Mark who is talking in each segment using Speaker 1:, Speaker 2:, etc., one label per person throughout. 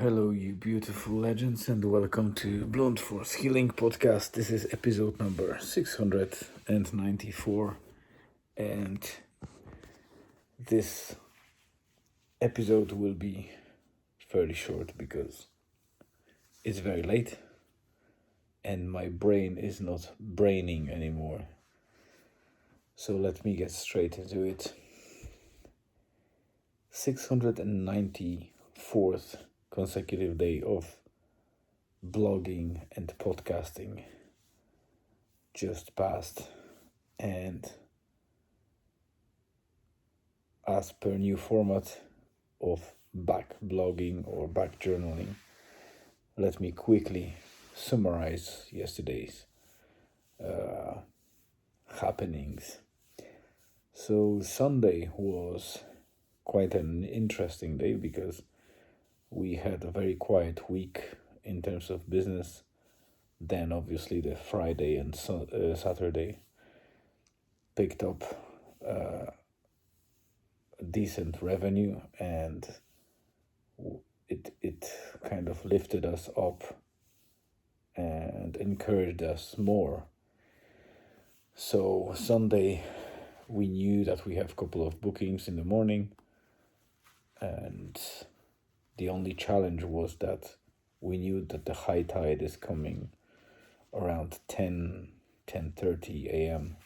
Speaker 1: Hello, you beautiful legends, and welcome to Blunt Force Healing Podcast. This is episode number 694, and this episode will be fairly short because it's very late and my brain is not braining anymore. So let me get straight into it. 694th consecutive day of blogging and podcasting just passed, and as per new format of back blogging or back journaling, let me quickly summarize yesterday's happenings. So Sunday was quite an interesting day because we had a very quiet week in terms of business. Then obviously the Friday and Saturday picked up decent revenue, and it kind of lifted us up and encouraged us more. So Sunday we knew that we have a couple of bookings in the morning, and the only challenge was that we knew that the high tide is coming around 10:30 a.m.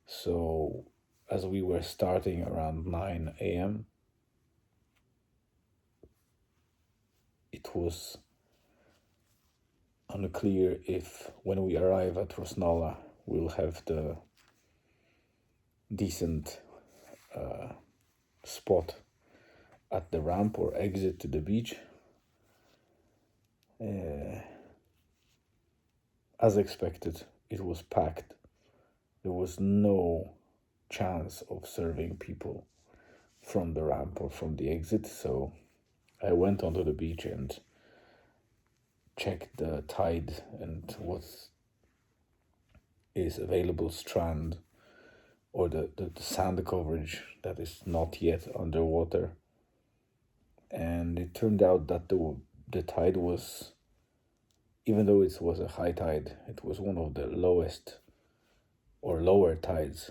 Speaker 1: So as we were starting around 9 a.m., it was unclear if when we arrive at Rosnala we'll have the decent spot at the ramp or exit to the beach. As expected, it was packed. There was no chance of serving people from the ramp or from the exit, so I went onto the beach and checked the tide and what is available strand or the sand coverage that is not yet underwater. And it turned out that the tide was, even though it was a high tide, it was one of the lowest or lower tides.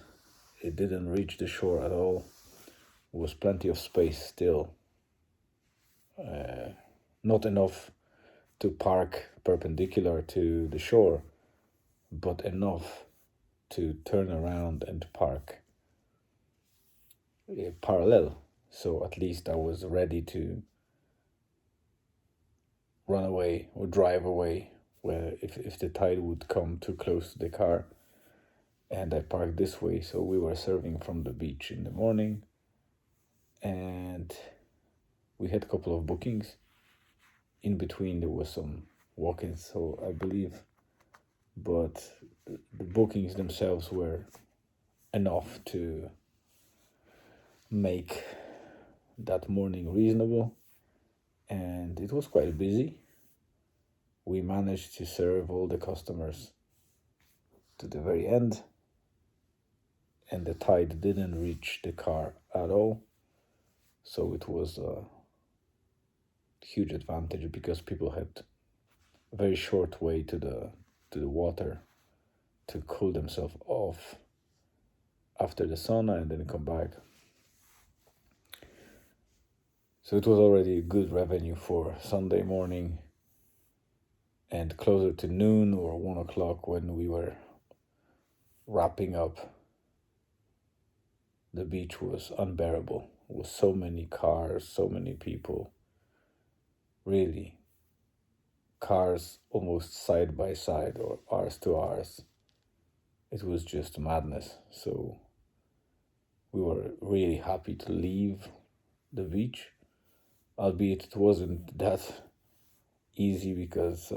Speaker 1: It didn't reach the shore at all. There was plenty of space still. Not enough to park perpendicular to the shore, but enough to turn around and park parallel. So at least I was ready to run away or drive away where if the tide would come too close to the car. And I parked this way, so we were serving from the beach in the morning, and we had a couple of bookings. In between there was some walk-ins, so I believe, but the bookings themselves were enough to make that morning reasonable, and it was quite busy. We managed to serve all the customers to the very end, and the tide didn't reach the car at all, so it was a huge advantage because people had a very short way to the water to cool themselves off after the sauna and then come back. So it was already a good revenue for Sunday morning, and closer to noon or 1 o'clock when we were wrapping up, the beach was unbearable. With so many cars, so many people. Really, cars almost side by side or ours to ours. It was just madness. So we were really happy to leave the beach, albeit it wasn't that easy because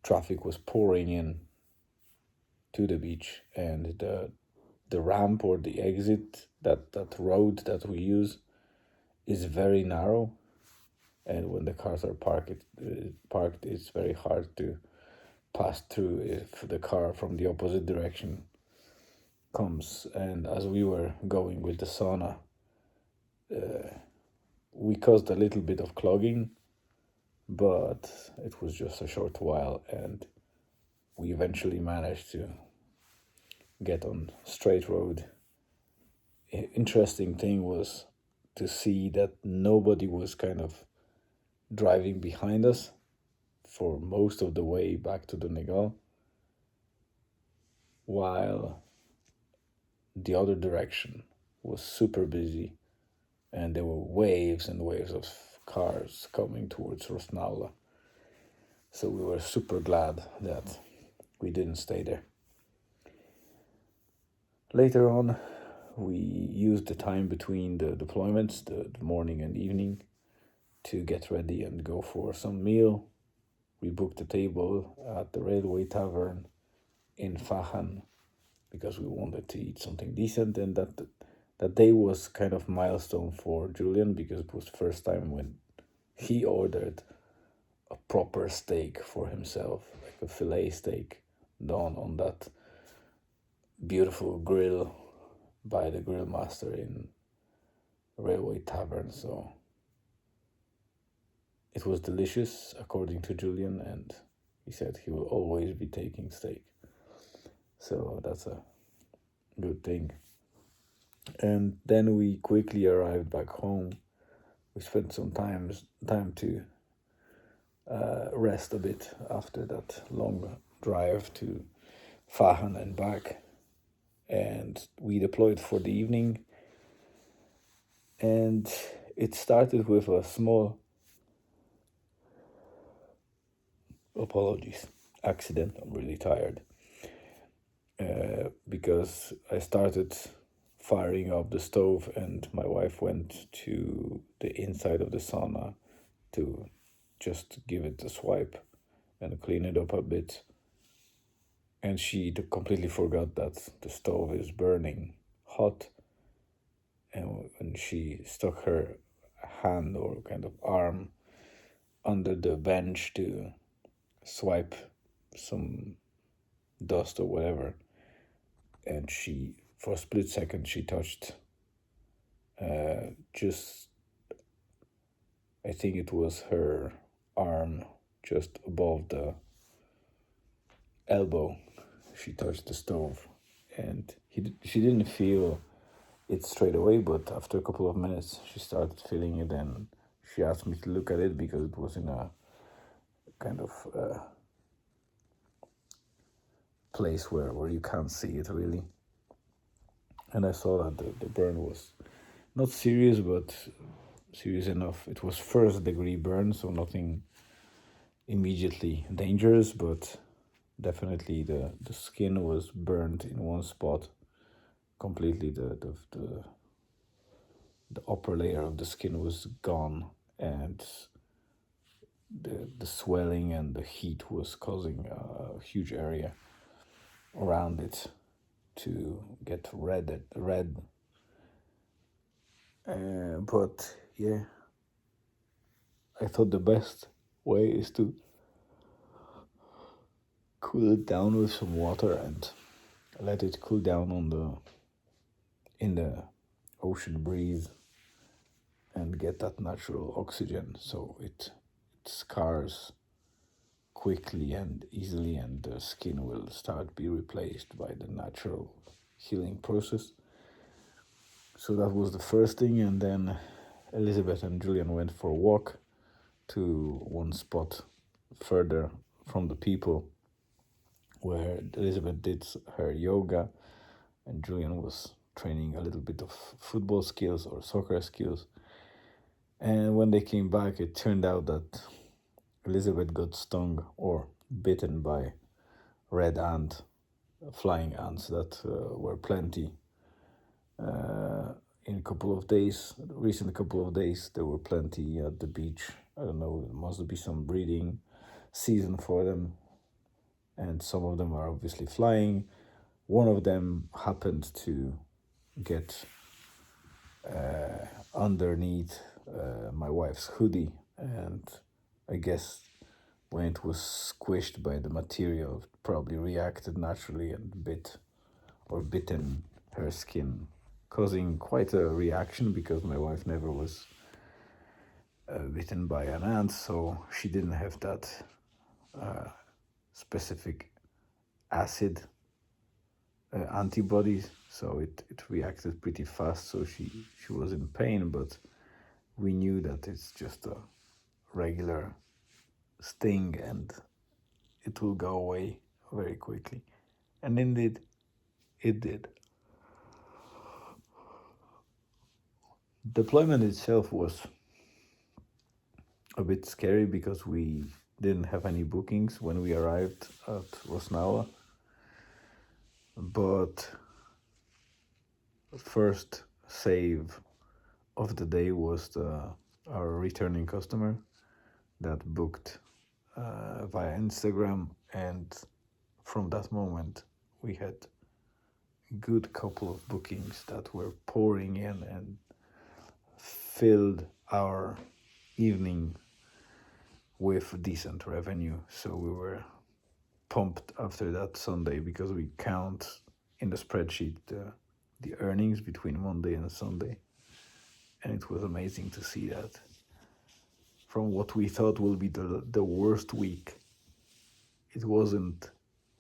Speaker 1: traffic was pouring in to the beach, and the ramp or the exit, that road that we use, is very narrow, and when the cars are parked, it's very hard to pass through if the car from the opposite direction comes. And as we were going with the sauna, we caused a little bit of clogging, but it was just a short while, and we eventually managed to get on straight road. Interesting thing was to see that nobody was kind of driving behind us for most of the way back to Donegal, while the other direction was super busy, and there were waves and waves of cars coming towards Rosnaula. So we were super glad that we didn't stay there. Later on, we used the time between the deployments, the morning and evening, to get ready and go for some meal. We booked a table at the Railway Tavern in Fahan because we wanted to eat something decent, and that day was kind of milestone for Julian because it was the first time when he ordered a proper steak for himself, like a fillet steak done on that beautiful grill by the grill master in Railway Tavern. So it was delicious according to Julian, and he said he will always be taking steak. So that's a good thing. And then we quickly arrived back home. We spent some time to rest a bit after that long drive to Fahan and back. And we deployed for the evening. And it started with a small accident. I'm really tired. Because I started firing up the stove and my wife went to the inside of the sauna to just give it a swipe and clean it up a bit. And she completely forgot that the stove is burning hot. And when she stuck her hand or kind of arm under the bench to swipe some dust or whatever, and she, for a split second, she touched just, I think it was her arm just above the elbow. She touched the stove, and she didn't feel it straight away, but after a couple of minutes, she started feeling it, and she asked me to look at it because it was in a kind of place where you can't see it really. And I saw that the burn was not serious, but serious enough. It was first degree burn, so nothing immediately dangerous, but definitely the skin was burned in one spot completely. The upper layer of the skin was gone, and the swelling and the heat was causing a huge area around it to get red. But yeah, I thought the best way is to cool it down with some water and let it cool down in the ocean breeze and get that natural oxygen, so it scars quickly and easily, and the skin will start be replaced by the natural healing process. So that was the first thing, and then Elizabeth and Julian went for a walk to one spot further from the people where Elizabeth did her yoga and Julian was training a little bit of football skills or soccer skills. And when they came back, it turned out that Elizabeth got stung or bitten by red ant, flying ants that were plenty. In a couple of days, recent couple of days, there were plenty at the beach. I don't know, it must be some breeding season for them. And some of them are obviously flying. One of them happened to get underneath my wife's hoodie, and I guess when it was squished by the material, it probably reacted naturally and bitten her skin, causing quite a reaction because my wife never was bitten by an ant, so she didn't have that specific acid antibodies, so it reacted pretty fast, so she was in pain, but we knew that it's just a regular sting and it will go away very quickly. And indeed, it did. Deployment itself was a bit scary because we didn't have any bookings when we arrived at Rosnawa. But first save of the day was our returning customer that booked via Instagram, and from that moment we had a good couple of bookings that were pouring in and filled our evening with decent revenue. So we were pumped after that Sunday because we count in the spreadsheet the earnings between Monday and Sunday, and it was amazing to see that from what we thought will be the worst week, it wasn't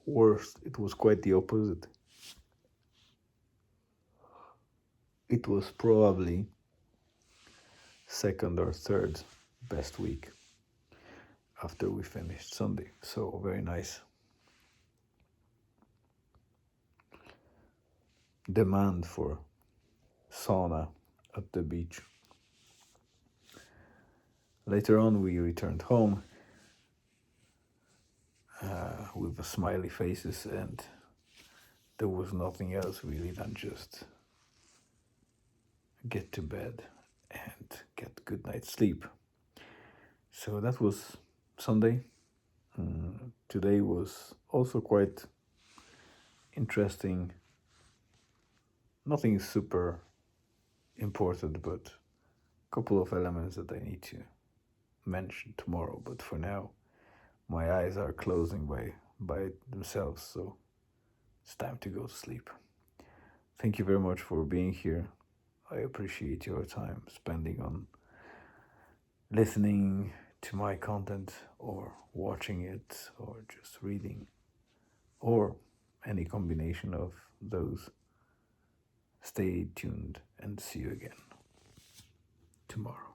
Speaker 1: worst, it was quite the opposite. It was probably second or third best week after we finished Sunday, so very nice. Demand for sauna at the beach. Later on, we returned home with smiley faces, and there was nothing else really than just get to bed and get good night's sleep. So that was Sunday. Today was also quite interesting. Nothing super important, but a couple of elements that I need to mention tomorrow. But for now, my eyes are closing by themselves, so it's time to go to sleep. Thank you very much for being here. I appreciate your time spending on listening to my content or watching it or just reading or any combination of those. Stay tuned and see you again tomorrow.